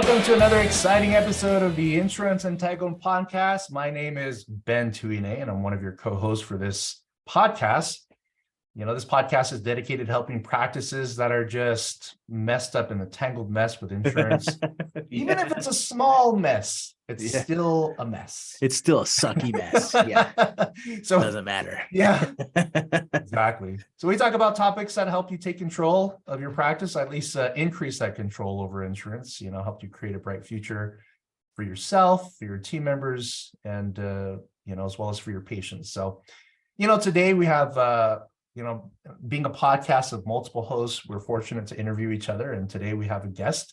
Welcome to another exciting episode of the Insurance Untangled Podcast. My name is Ben Tuine, and I'm one of your co-hosts for this podcast. You know, this podcast is dedicated to helping practices that are just messed up in a tangled mess with insurance. Even if it's a small mess, it's still a mess. It's still a sucky mess. Yeah. So doesn't matter. Yeah, exactly. So we talk about topics that help you take control of your practice, at least increase that control over insurance, you know, help you create a bright future for yourself, for your team members, and, you know, as well as for your patients. So, you know, today we have, you know, being a podcast of multiple hosts, we're fortunate to interview each other. And today we have a guest,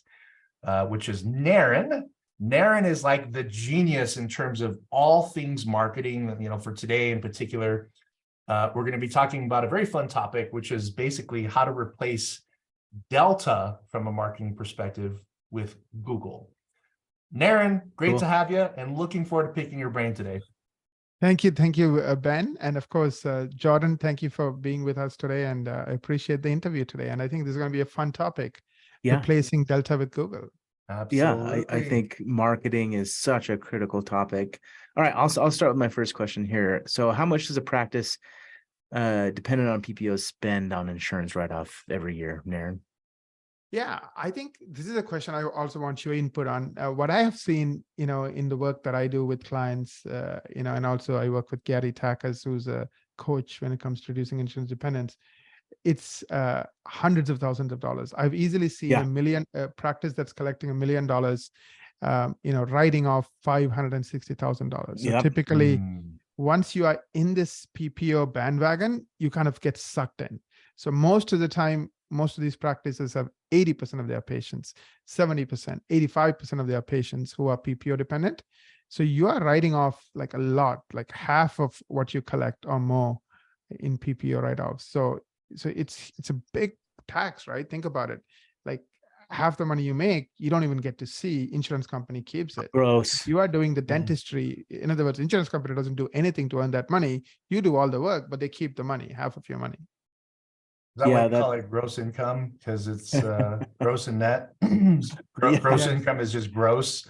which is Naren. Naren is like the genius in terms of all things marketing. You know, for today in particular, we're going to be talking about a very fun topic, which is basically how to replace Delta from a marketing perspective with Google. Naren, great to have you, and looking forward to picking your brain today. Thank you, Ben. And of course, Jordan, thank you for being with us today. And I appreciate the interview today. And I think this is going to be a fun topic, replacing Delta with Google. Absolutely. Yeah, I think marketing is such a critical topic. All right, I'll start with my first question here. So how much does a practice dependent on PPO spend on insurance write-off every year, Naren? Yeah, I think this is a question I also want your input on. What I have seen, you know, in the work that I do with clients, you know, and also I work with Gary Takas, who's a coach when it comes to reducing insurance dependence. It's hundreds of thousands of dollars. I've easily seen a million practice that's collecting $1 million, you know, writing off $560,000. So typically, once you are in this PPO bandwagon, you kind of get sucked in. So most of the time, most of these practices have 80% of their patients, 70%, 85% of their patients who are PPO dependent. So you are writing off like a lot, like half of what you collect or more in PPO write-offs. So it's a big tax, right? Think about it. Like half the money you make, you don't even get to see. Insurance company keeps it. Gross. You are doing the dentistry. In other words, insurance company doesn't do anything to earn that money. You do all the work, but they keep the money, half of your money. Is that why they call it gross income? Because it's gross and net. Gross income is just gross.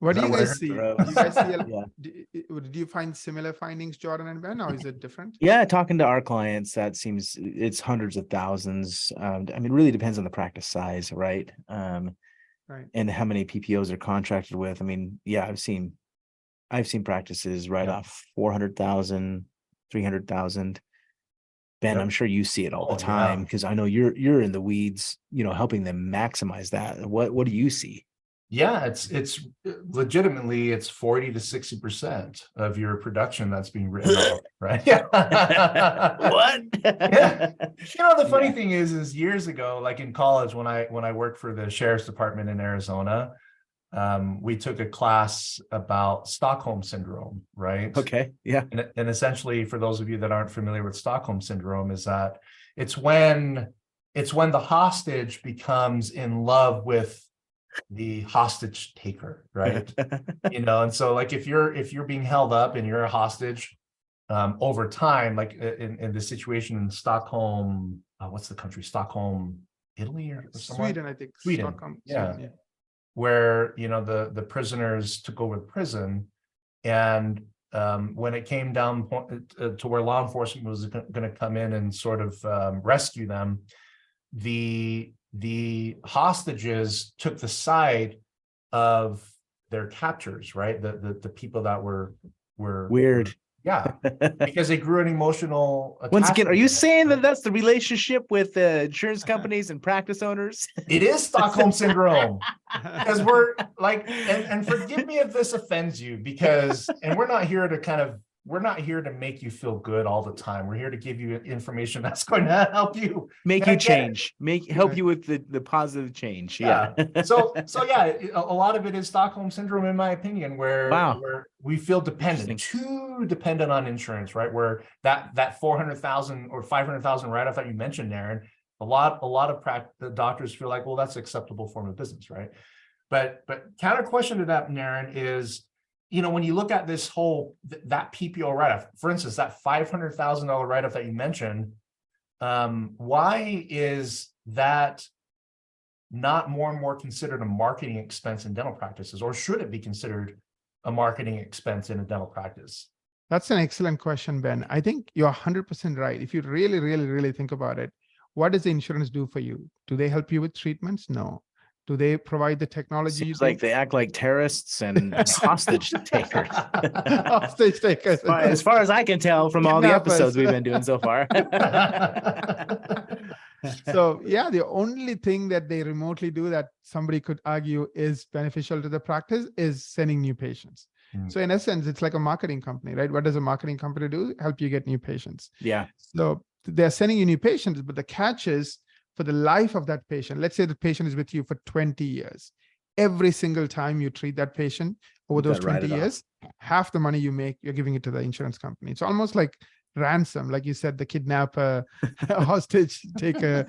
What do you guys see? Do you guys see did you find similar findings, Jordan and Ben, or is it different? Yeah, talking to our clients, that seems it's hundreds of thousands. I mean, it really depends on the practice size, right? Right. And how many PPOs are contracted with. I mean, yeah, I've seen practices write off 400,000, 300,000. Ben, I'm sure you see it all the time because I know you're in the weeds, you know, helping them maximize that. What do you see? Yeah, it's legitimately it's 40 to 60% of your production that's being written off, right? Yeah. What? Yeah. You know, the funny thing is years ago, like in college, when I worked for the sheriff's department in Arizona, we took a class about Stockholm syndrome, right? Okay. Yeah. And essentially, for those of you that aren't familiar with Stockholm syndrome, is that it's when the hostage becomes in love with the hostage taker, right? You know, and so like if you're being held up and you're a hostage, over time, like in the situation in Stockholm, what's the country? Stockholm, Italy, or somewhere? Sweden, I think. Sweden. Stockholm, yeah. Sweden, Where, you know, the prisoners took over the prison, and when it came down to where law enforcement was going to come in and sort of rescue them, the hostages took the side of their captors, right? The people that were weird. Yeah, because they grew an emotional attachment. Once again, are you saying that that's the relationship with insurance companies and practice owners? It is Stockholm syndrome, because we're like, and forgive me if this offends you, because, and we're not here to make you feel good all the time. We're here to give you information that's going to help you make you change, help you with the positive change. Yeah. So yeah, a lot of it is Stockholm syndrome, in my opinion, where we feel too dependent on insurance, right? Where that 400,000 or 500,000 write-off that you mentioned, Naren, a lot of the doctors feel like, well, that's an acceptable form of business, right? But counter question to that, Naren, is, you know, when you look at this whole, that PPO write-off, for instance, that $500,000 write-off that you mentioned, why is that not more and more considered a marketing expense in dental practices, or should it be considered a marketing expense in a dental practice? That's an excellent question, Ben. I think you're 100% right. If you really, really, really think about it, what does the insurance do for you? Do they help you with treatments? No. Do they provide the technology? Seems like they act like terrorists and hostage takers. Hostage takers. As far as I can tell from all the Kidnappers. episodes we've been doing so far. So yeah, the only thing that they remotely do that somebody could argue is beneficial to the practice is sending new patients. So in essence, it's like a marketing company, right? What does a marketing company do? Help you get new patients. Yeah. So they're sending you new patients, but the catch is for the life of that patient. Let's say the patient is with you for 20 years. Every single time you treat that patient over those 20 years, half the money you make, you're giving it to the insurance company. It's almost like ransom, like you said, the kidnapper, hostage taker,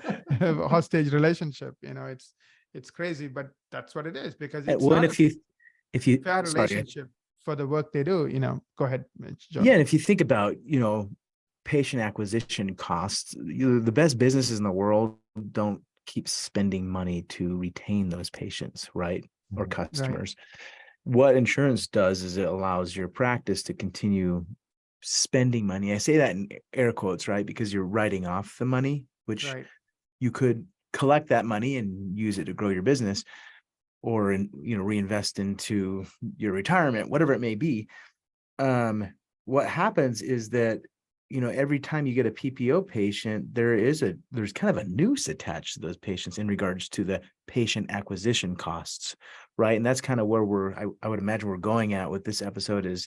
hostage relationship. You know, it's crazy, but that's what it is, because it's well, not and if you fair relationship for the work they do. You know, go ahead, John. Yeah, and if you think about, patient acquisition costs, the best businesses in the world don't keep spending money to retain those patients, right? Or customers. Right. What insurance does is it allows your practice to continue spending money. I say that in air quotes, right? Because you're writing off the money, which you could collect that money and use it to grow your business, or reinvest into your retirement, whatever it may be. What happens is that every time you get a PPO patient, there's kind of a noose attached to those patients in regards to the patient acquisition costs, right? And that's kind of where I would imagine we're going at with this episode is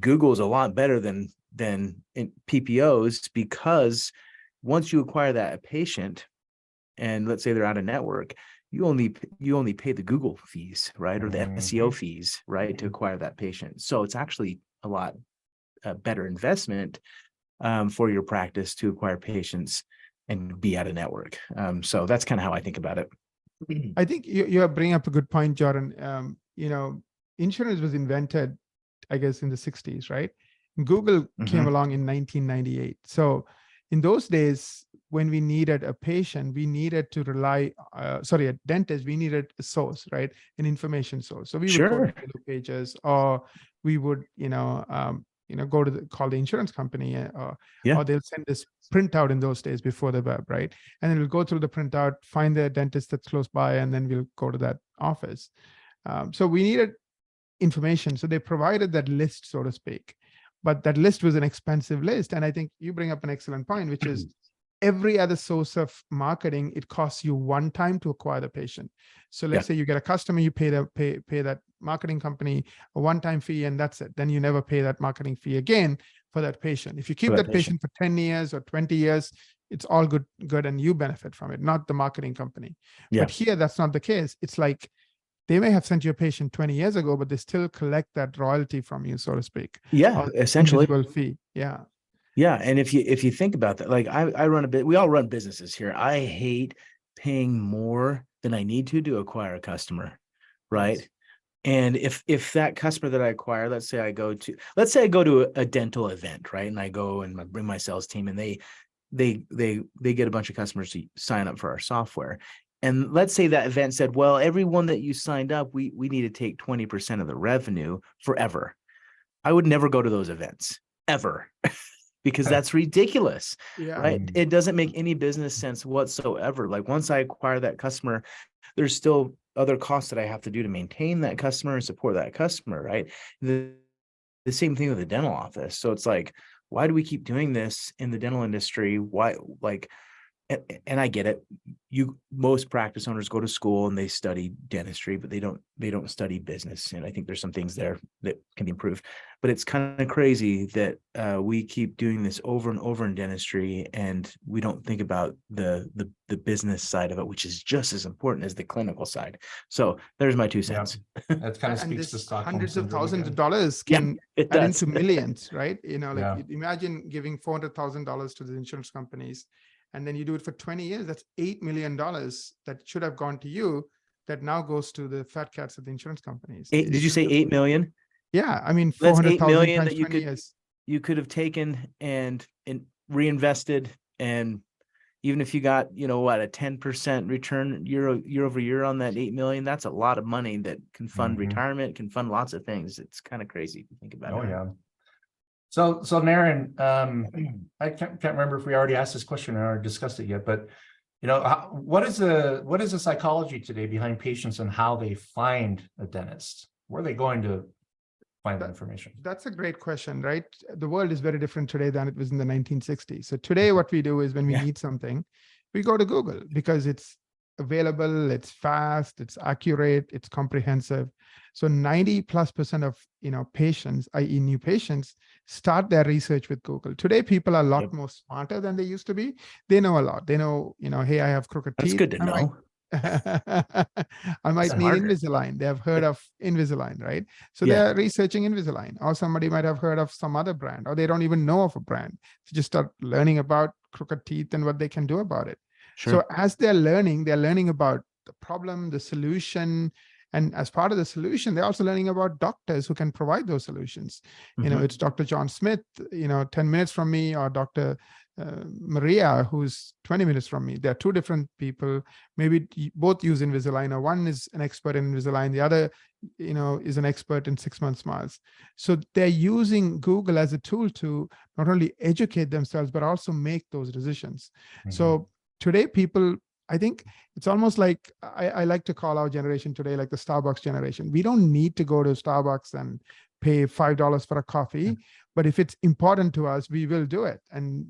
Google is a lot better than PPOs, because once you acquire that patient, and let's say they're out of network, you only pay the Google fees, right? Or the SEO fees, right? To acquire that patient. So it's actually a lot better investment for your practice to acquire patients and be out of network. So that's kind of how I think about it. I think you're bringing up a good point, Jordan. Insurance was invented, I guess, in the 60s, right? Google came along in 1998. So in those days, when we needed a patient, we needed to a dentist, we needed a source, right? An information source. So we would go to Yellow Pages, or we would, go to call the insurance company, or they'll send this printout in those days before the web, right? And then we'll go through the printout, find the dentist that's close by, and then we'll go to that office. So we needed information. So they provided that list, so to speak. But that list was an expensive list. And I think you bring up an excellent point, which is every other source of marketing, it costs you one time to acquire the patient. So let's say you get a customer, you pay that marketing company a one-time fee, and that's it. Then you never pay that marketing fee again for that patient. If you keep that patient for 10 years or 20 years, it's all good, and you benefit from it, not the marketing company. But here, that's not the case. It's like they may have sent you a patient 20 years ago, but they still collect that royalty from you, so to speak. Yeah, essentially. Fee. Yeah. Yeah. And if you think about that, like we all run businesses here. I hate paying more than I need to acquire a customer. Right. Yes. And if that customer that I acquire, let's say I go to a dental event, right? And I go and I bring my sales team, and they get a bunch of customers to sign up for our software. And let's say that event said, well, everyone that you signed up, we need to take 20% of the revenue forever. I would never go to those events ever. Because that's ridiculous, right? It doesn't make any business sense whatsoever. Like once I acquire that customer, there's still other costs that I have to do to maintain that customer and support that customer, right? The same thing with the dental office. So it's like, why do we keep doing this in the dental industry? Why, and I get it. Most practice owners go to school and they study dentistry, but they don't study business. And I think there's some things there that can be improved. But it's kind of crazy that we keep doing this over and over in dentistry, and we don't think about the business side of it, which is just as important as the clinical side. So there's my 2 cents. Yeah. That kind of speaks to Stockholm hundreds of syndrome thousands again. of dollars can add into millions, right? Imagine giving $400,000 to the insurance companies, and then you do it for 20 years. That's $8 million that should have gone to you, that now goes to the fat cats at the insurance companies. Did you say 8 million? Yeah, I mean, that's 8 million times that 20 years. You could have taken and reinvested and even if you got, what, a 10% return year over year on that 8 million, that's a lot of money that can fund retirement, can fund lots of things. It's kind of crazy if you think about it. Oh yeah. So Naren, I can't remember if we already asked this question or discussed it yet, but what is the psychology today behind patients and how they find a dentist? Where are they going to find that information? That's a great question, right? The world is very different today than it was in the 1960s. So today what we do is when we need something, we go to Google because it's available, it's fast, it's accurate, it's comprehensive. So 90+% of patients, i.e. new patients, start their research with Google. Today, people are a lot more smarter than they used to be. They know a lot. They know, hey, I have crooked teeth. That's good to know. I might need Invisalign. They have heard of Invisalign, right? So they're researching Invisalign, or somebody might have heard of some other brand, or they don't even know of a brand. So just start learning about crooked teeth and what they can do about it. Sure. So as they're learning about the problem, the solution, and as part of the solution, they're also learning about doctors who can provide those solutions. It's Dr. John Smith, 10 minutes from me, or Dr. Maria, who's 20 minutes from me. They're two different people. Maybe both use Invisalign, or one is an expert in Invisalign, the other, is an expert in 6-month smiles. So they're using Google as a tool to not only educate themselves, but also make those decisions. So today, people, I think it's almost like I like to call our generation today like the Starbucks generation. We don't need to go to Starbucks and pay $5 for a coffee, but if it's important to us, we will do it. And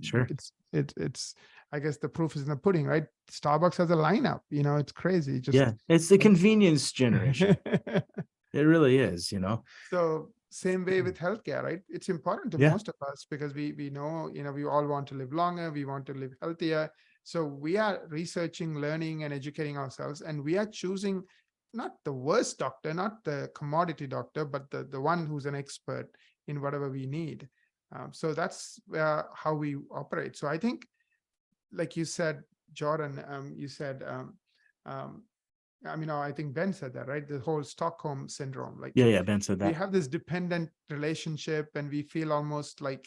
it's I guess the proof is in the pudding, right? Starbucks has a lineup, it's crazy. It's the convenience generation. It really is, So same way with healthcare, right? It's important to most of us because we know, we all want to live longer, we want to live healthier. So we are researching, learning, and educating ourselves, and we are choosing not the worst doctor, not the commodity doctor, but the one who's an expert in whatever we need. So that's how we operate. So I think, like you said, Jordan, you said, I think Ben said that, right? The whole Stockholm syndrome. Like, Ben said that. We have this dependent relationship, and we feel almost like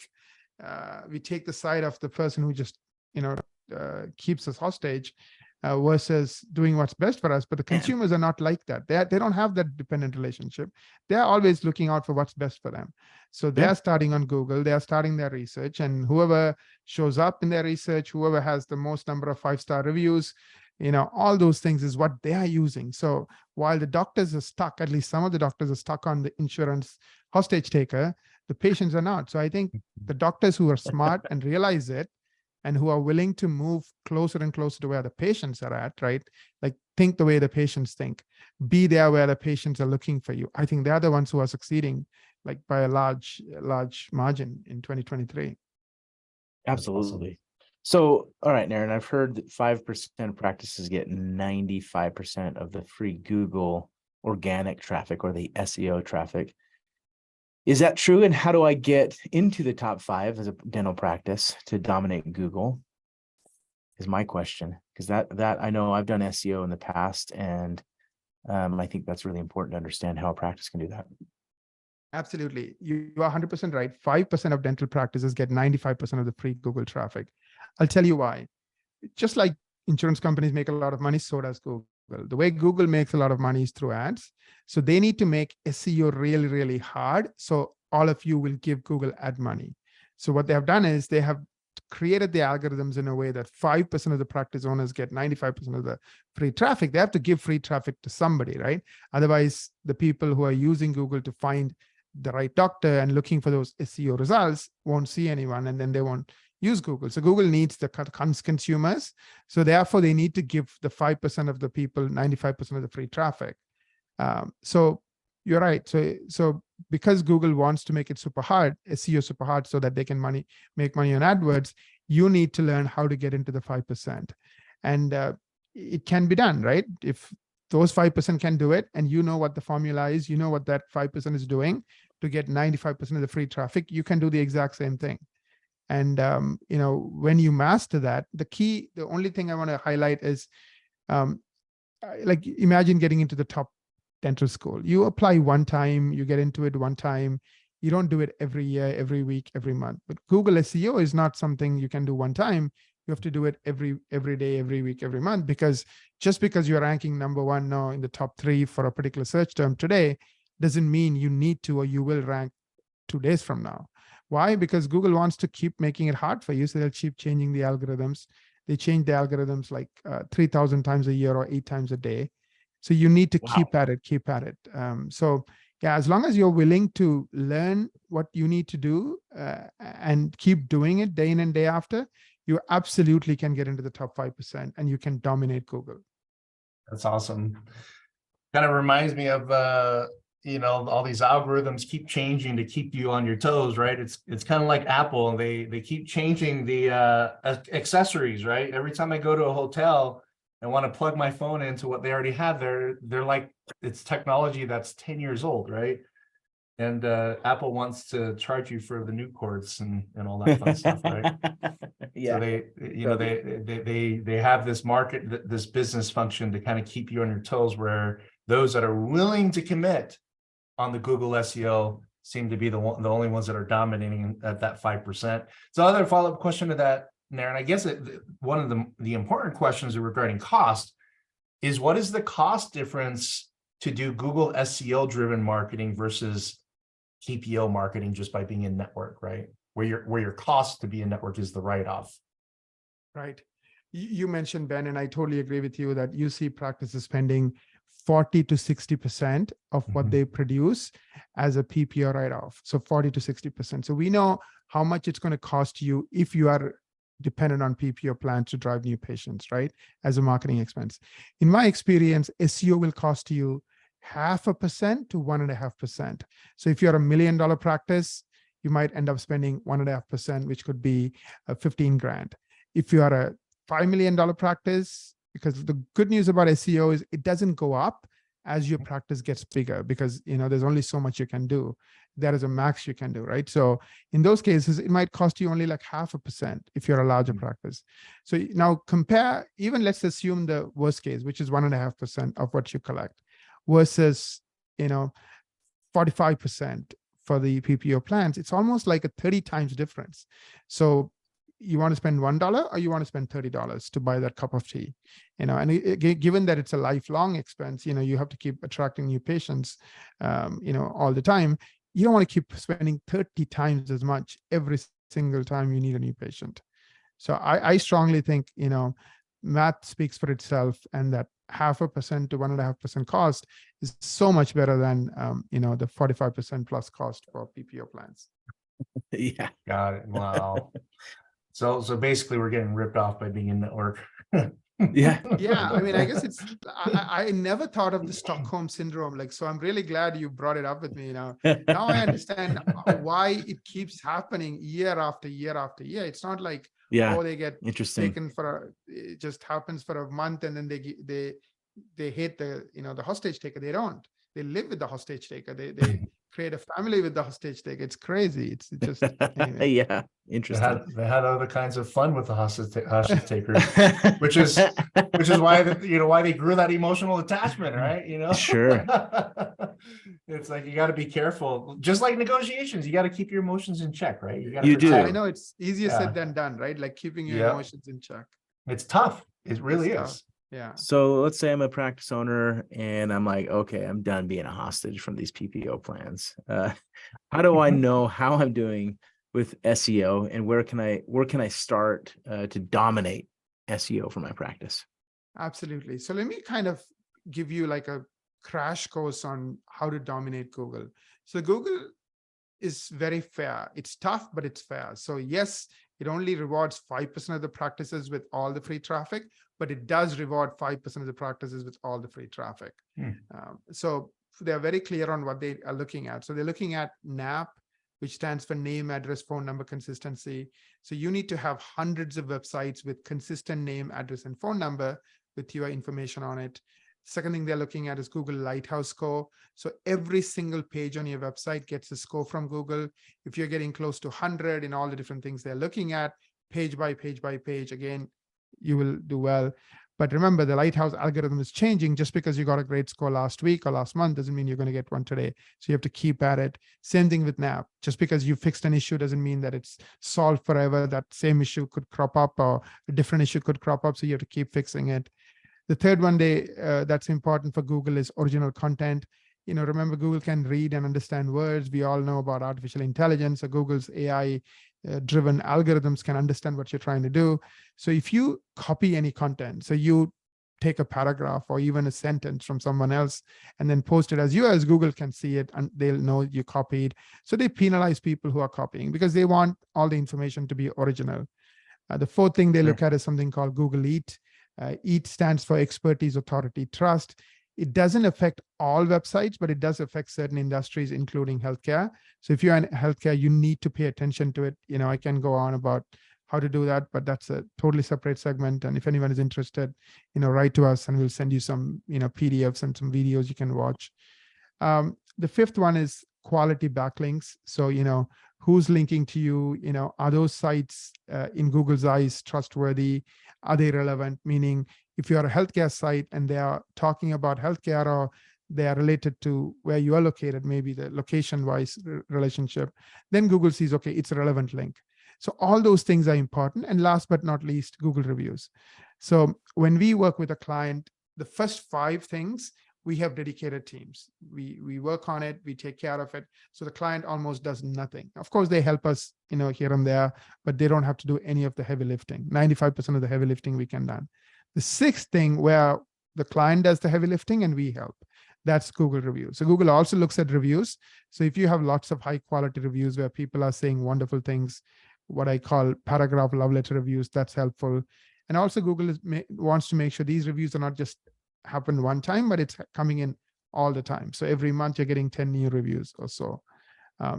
we take the side of the person who just, keeps us hostage versus doing what's best for us. But the consumers are not like that. They don't have that dependent relationship. They're always looking out for what's best for them. So they're starting on Google, they're starting their research, and whoever shows up in their research, whoever has the most number of 5-star reviews, all those things is what they are using. So while the doctors are stuck, at least some of the doctors are stuck on the insurance hostage taker, the patients are not. So I think the doctors who are smart and realize it, and who are willing to move closer and closer to where the patients are at, right? Like, think the way the patients think, be there where the patients are looking for you. I think they're the ones who are succeeding, like by a large margin in 2023. Absolutely. So, all right, Naren, I've heard that 5% of practices get 95% of the free Google organic traffic, or the SEO traffic. Is that true? And how do I get into the top 5 as a dental practice to dominate Google? Is my question, because that I know I've done SEO in the past, and I think that's really important to understand how a practice can do that. Absolutely. You are 100% right. 5% of dental practices get 95% of the free Google traffic. I'll tell you why. Just like insurance companies make a lot of money, so does Google. The way Google makes a lot of money is through ads. So they need to make SEO really, really hard. So all of you will give Google ad money. So what they have done is they have created the algorithms in a way that 5% of the practice owners get 95% of the free traffic. They have to give free traffic to somebody, right? Otherwise, the people who are using Google to find the right doctor and looking for those SEO results won't see anyone, and then they won't use Google. So Google needs the consumers. So therefore, they need to give the 5% of the people 95% of the free traffic. So you're right. So because Google wants to make it super hard, SEO super hard, so that they can make money on AdWords, you need to learn how to get into the 5%. And it can be done, right? If those 5% can do it, and you know what the formula is, you know what that 5% is doing to get 95% of the free traffic, you can do the exact same thing. And, when you master that, the only thing I want to highlight is, like, imagine getting into the top dental school. You apply one time, you get into it one time. You don't do it every year, every week, every month. But Google SEO is not something you can do one time. You have to do it every day, every week, every month, because just because you're ranking number one now in the top 3 for a particular search term today doesn't mean you need to or you will rank 2 days from now. Why? Because Google wants to keep making it hard for you. So they'll keep changing the algorithms. They change the algorithms like 3,000 times a year or 8 times a day. So you need to keep at it. So yeah, as long as you're willing to learn what you need to do and keep doing it day in and day after, you absolutely can get into the top 5% and you can dominate Google. That's awesome. Kind of reminds me of, all these algorithms keep changing to keep you on your toes, right? It's kind of like Apple. They keep changing the accessories, right? Every time I go to a hotel and want to plug my phone into what they already have there, they're like, it's technology that's 10 years old, right? And Apple wants to charge you for the new cords and all that fun stuff, right? Yeah. So they have this market, this business function to kind of keep you on your toes, where those that are willing to commit on the Google SEO seem to be the only ones that are dominating at that 5%. So other follow-up question to that, Naren, I guess one of the important questions regarding cost is, what is the cost difference to do Google SEO driven marketing versus PPO marketing just by being in network, right? Where your cost to be in network is the write-off. Right. You mentioned, Ben, and I totally agree with you that you see practices spending 40 to 60% of what they produce as a PPO write-off. So 40 to 60%. So we know how much it's going to cost you if you are dependent on PPO plans to drive new patients, right? As a marketing expense. In my experience, SEO will cost you 0.5% to 1.5%. So if you're $1 million practice, you might end up spending 1.5%, which could be 15 grand. If you are a $5 million practice, because the good news about SEO is it doesn't go up as your practice gets bigger, because there's only so much you can do. There is a max you can do, right? So in those cases, it might cost you only like 0.5% if you're a larger practice. So now compare, even let's assume the worst case, which is 1.5% of what you collect, versus 45% for the PPO plans. It's almost like a 30 times difference. So you want to spend $1 or you want to spend $30 to buy that cup of tea, and given that it's a lifelong expense, you have to keep attracting new patients, all the time. You don't want to keep spending 30 times as much every single time you need a new patient. So I strongly think, math speaks for itself, and that 0.5% to 1.5% cost is so much better than, the 45% plus cost for PPO plans. Yeah. Got it. Wow. So basically we're getting ripped off by being in network. Yeah. Yeah. I mean, I guess I never thought of the Stockholm syndrome. So I'm really glad you brought it up with me now. Now I understand why it keeps happening year after year after year. It's not like, they get taken it just happens for a month and then they hate the hostage taker. They don't. They live with the hostage taker. They create a family with the hostage taker. It's crazy. It's just anyway. Yeah, interesting. They had other kinds of fun with the hostage takers, which is why why they grew that emotional attachment, right? Sure. It's like you got to be careful, just like negotiations. You got to keep your emotions in check, right? You do. I know it's easier said than done, right? Like keeping your emotions in check. It's tough. It really is. Tough. Yeah. So let's say I'm a practice owner and I'm like, okay, I'm done being a hostage from these PPO plans. How do I know how I'm doing with SEO, and where can I start to dominate SEO for my practice? Absolutely. So let me kind of give you like a crash course on how to dominate Google. So Google is very fair. It's tough, but it's fair. So yes, it only rewards 5% of the practices with all the free traffic, but it does reward 5% of the practices with all the free traffic. So they're very clear on what they are looking at. So they're looking at NAP, which stands for name, address, phone number consistency. So you need to have hundreds of websites with consistent name, address, and phone number with your information on it. Second thing they're looking at is Google Lighthouse score. So every single page on your website gets a score from Google. If you're getting close to 100 in all the different things they're looking at, page by page by page, again, you will do well. But remember, the Lighthouse algorithm is changing. Just because you got a great score last week or last month doesn't mean you're going to get one today. So you have to keep at it. Same thing with NAP. Just because you fixed an issue doesn't mean that it's solved forever. That same issue could crop up, or a different issue could crop up. So you have to keep fixing it. The third one that's important for Google is original content. Remember, Google can read and understand words. We all know about artificial intelligence. So Google's AI driven algorithms can understand what you're trying to do. So if you copy any content, so you take a paragraph or even a sentence from someone else and then post it as yours, Google can see it and they'll know you copied. So they penalize people who are copying because they want all the information to be original. The fourth thing they look at is something called Google EAT. EAT stands for expertise, authority, trust. It doesn't affect all websites, but it does affect certain industries, including healthcare. So if you're in healthcare, you need to pay attention to it. I can go on about how to do that, but that's a totally separate segment. And if anyone is interested, write to us and we'll send you some, PDFs and some videos you can watch. The fifth one is quality backlinks. So, who's linking to you? Are those sites in Google's eyes trustworthy? Are they relevant? Meaning, if you're a healthcare site and they are talking about healthcare or they are related to where you are located, maybe the location-wise relationship, then Google sees, okay, it's a relevant link. So all those things are important. And last but not least, Google reviews. So when we work with a client, the first 5 things, we have dedicated teams. We work on it, we take care of it. So the client almost does nothing. Of course, they help us, here and there, but they don't have to do any of the heavy lifting. 95% of the heavy lifting we can done. The 6th thing where the client does the heavy lifting and we help, that's Google reviews. So Google also looks at reviews. So if you have lots of high quality reviews where people are saying wonderful things, what I call paragraph love letter reviews, that's helpful. And also Google wants to make sure these reviews are not just happen one time, but it's coming in all the time. So every month you're getting 10 new reviews or so.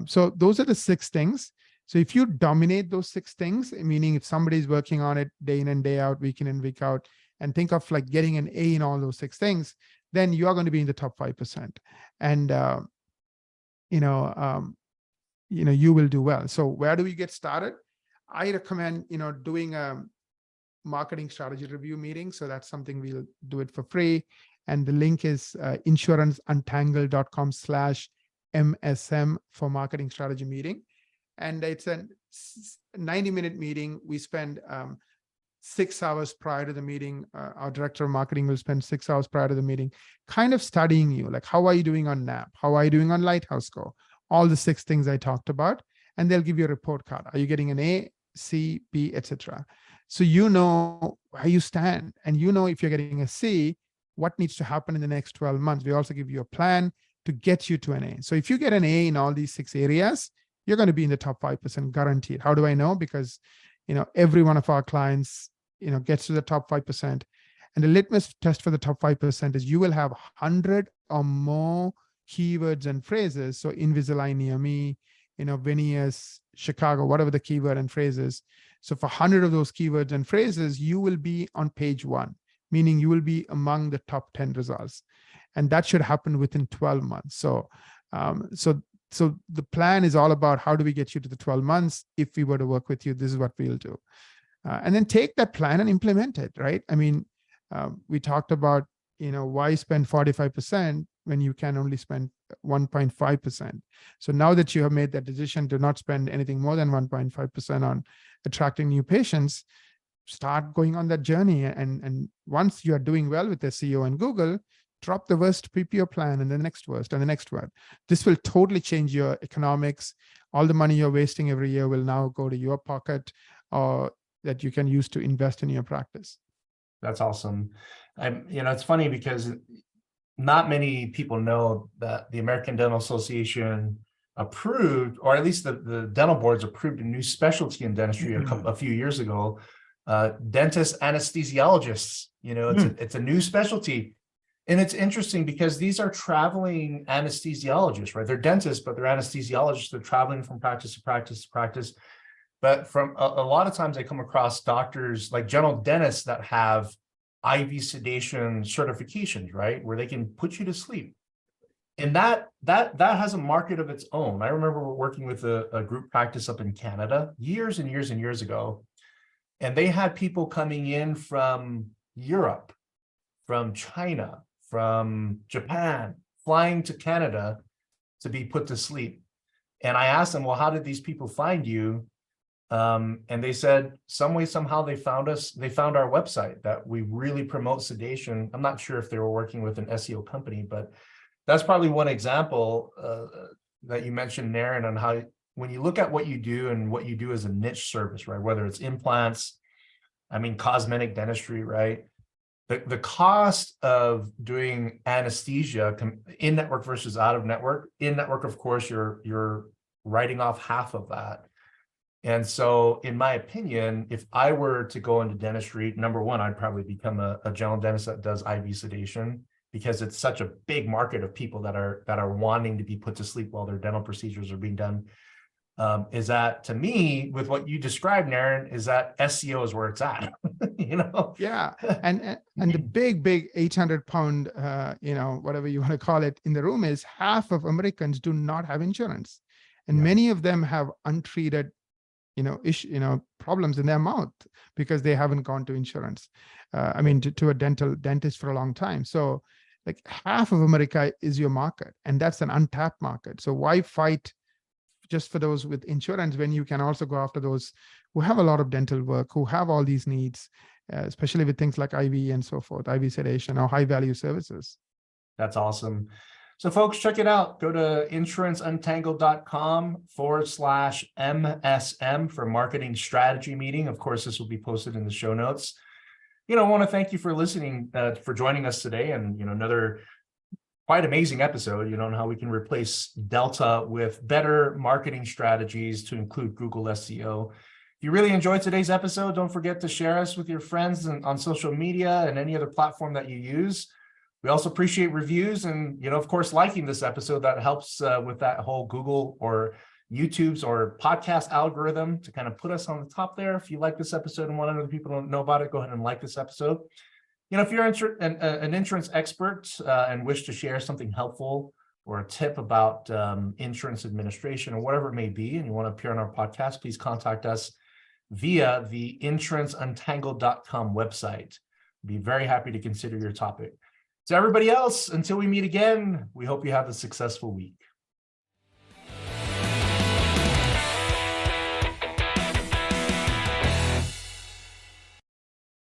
So those are the 6 things. So if you dominate those 6 things, meaning if somebody's working on it day in and day out, week in and week out, and think of like getting an A in all those 6 things, then you are going to be in the top 5%. And, you will do well. So where do we get started? I recommend, doing a marketing strategy review meeting. So that's something we'll do it for free. And the link is insuranceuntangled.com/MSM for marketing strategy meeting. And it's a 90-minute meeting. We spend 6 hours prior to the meeting. Our director of marketing will spend 6 hours prior to the meeting, kind of studying you, like how are you doing on NAP? How are you doing on Lighthouse Score? All the 6 things I talked about. And they'll give you a report card. Are you getting an A, C, B, etc.? So you know where you stand. And if you're getting a C, what needs to happen in the next 12 months. We also give you a plan to get you to an A. So if you get an A in all these 6 areas, you're going to be in the top 5% guaranteed. How do I know? Because, every one of our clients, gets to the top 5%. And the litmus test for the top 5% is you will have 100 or more keywords and phrases. So Invisalign near me, Venice, Chicago, whatever the keyword and phrase is. So for 100 of those keywords and phrases, you will be on page 1, meaning you will be among the top 10 results. And that should happen within 12 months. So the plan is all about how do we get you to the 12 months? If we were to work with you, this is what we'll do. And then take that plan and implement it, right? I mean, we talked about, why spend 45% when you can only spend 1.5%. So now that you have made that decision to not spend anything more than 1.5% on attracting new patients, start going on that journey. And once you are doing well with SEO and Google, drop the worst PPO plan and the next worst and the next one. This will totally change your economics. All the money you're wasting every year will now go to your pocket, or that you can use to invest in your practice. That's awesome. It's funny because not many people know that the American Dental Association approved, or at least the dental boards approved, a new specialty in dentistry a few years ago. Dentist anesthesiologists, it's a new specialty. And it's interesting because these are traveling anesthesiologists, right? They're dentists, but they're anesthesiologists. They're traveling from practice to practice to practice. But from a lot of times I come across doctors like general dentists that have IV sedation certifications, right? Where they can put you to sleep. And that has a market of its own. I remember working with a group practice up in Canada years and years and years ago. And they had people coming in from Europe, from China, from Japan, flying to Canada to be put to sleep. And I asked them, well, how did these people find you? And they said, some way, somehow they found us. They found our website that we really promote sedation. I'm not sure if they were working with an SEO company, but that's probably one example that you mentioned, Naren, on how when you look at what you do and what you do as a niche service, right? Whether it's implants, I mean, cosmetic dentistry, right? The cost of doing anesthesia in network versus out of network. In network, of course, you're writing off half of that. And so, in my opinion, if I were to go into dentistry, number one, I'd probably become a general dentist that does IV sedation, because it's such a big market of people that are wanting to be put to sleep while their dental procedures are being done. Is that, to me, with what you described, Naren, is that SEO is where it's at. You know? Yeah, and the big 800-pound, whatever you want to call it, in the room is half of Americans do not have insurance, and many of them have untreated problems in their mouth because they haven't gone to insurance. To a dentist for a long time. So like half of America is your market, and that's an untapped market. So why fight just for those with insurance when you can also go after those who have a lot of dental work, who have all these needs, especially with things like IV and so forth, IV sedation or high value services. That's awesome. So folks, check it out. Go to insuranceuntangled.com/MSM for marketing strategy meeting. Of course, this will be posted in the show notes. I want to thank you for listening, for joining us today, and another quite amazing episode, on how we can replace Delta with better marketing strategies to include Google SEO. If you really enjoyed today's episode, don't forget to share us with your friends on social media and any other platform that you use. We also appreciate reviews and, of course, liking this episode. That helps with that whole Google or YouTube's or podcast algorithm to kind of put us on the top there. If you like this episode and want other people to know about it, go ahead and like this episode. If you're an insurance expert and wish to share something helpful or a tip about insurance administration or whatever it may be, and you want to appear on our podcast, please contact us via the insuranceuntangled.com website. I'd be very happy to consider your topic. To everybody else, until we meet again, we hope you have a successful week.